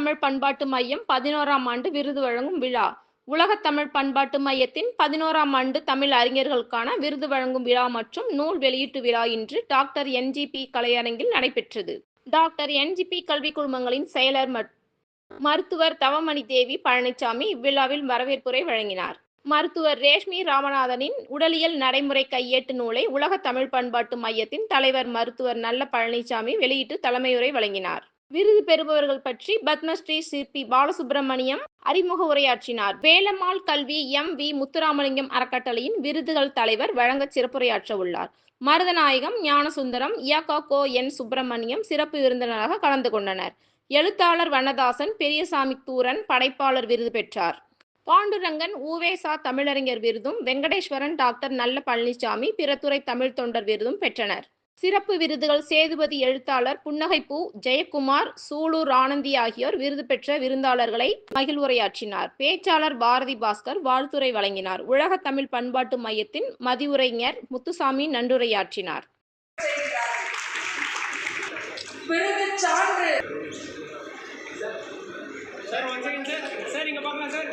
தமிழ் பண்பாட்டு மையம் 11ஆம் ஆண்டு விருது வழங்கும் விழா. உலகத் தமிழ் பண்பாட்டு மையத்தின் 11ஆம் ஆண்டு தமிழ் அறிஞர்களுக்கான விருது வழங்கும் விழா மற்றும் நூல் வெளியீட்டு விழா இன்று டாக்டர் என்.ஜி.பி. கலையரங்கில் நடைபெற்றது. டாக்டர் என்.ஜி.பி. கல்விக் குழுமங்களின் செயலர் மருத்துவர் தவமணி தேவி பழனிசாமி இவ்விழாவில் வரவேற்புரை வழங்கினார். மருத்துவர் ரேஷ்மி ராமநாதனின் உடலியல் நடைமுறை கையேட்டு நூலை உலக தமிழ் பண்பாட்டு மையத்தின் தலைவர் மருத்துவர் நல்ல பழனிசாமி வெளியிட்டு தலைமையுரை வழங்கினார். விருது பெறுபவர்கள் பற்றி பத்மஸ்ரீ சிற்பி பாலசுப்பிரமணியம் அறிமுக உரையாற்றினார். வேலம்மாள் கல்வி எம்.வி. முத்துராமலிங்கம் அறக்கட்டளையின் விருதுகள் தலைவர் வழங்க சிறப்புரையாற்ற உள்ளார். மருதநாயகம், ஞானசுந்தரம், இயக்கோ என். சுப்பிரமணியம் சிறப்பு விருந்தினராக கலந்து கொண்டனர். எழுத்தாளர் வண்ணதாசன் பெரியசாமி தூரன் படைப்பாளர் விருது பெற்றார். பாண்டுரங்கன் உ.வே.சா. தமிழறிஞர் விருதும், வெங்கடேஸ்வரன் டாக்டர் நல்ல பழனிசாமி பிற துறை தமிழ் தொண்டர் விருதும் பெற்றனர். சிறப்பு விருதுகள் சேதுபதி எழுத்தாளர் புன்னகைப்பூ ஜெயக்குமார், சூலூர் ஆனந்தி ஆகியோர் விருது பெற்ற விருந்தாளர்களை மகிழ்வுரையாற்றினார். பேச்சாளர் பாரதி பாஸ்கர் வாழ்த்துரை வழங்கினார். உலக தமிழ் பண்பாட்டு மையத்தின் மதியுரைஞர் முத்துசாமி நன்றுரையாற்றினார். Sir, 1 second sir. சார், இங்க பார்க்கலாம் சார்.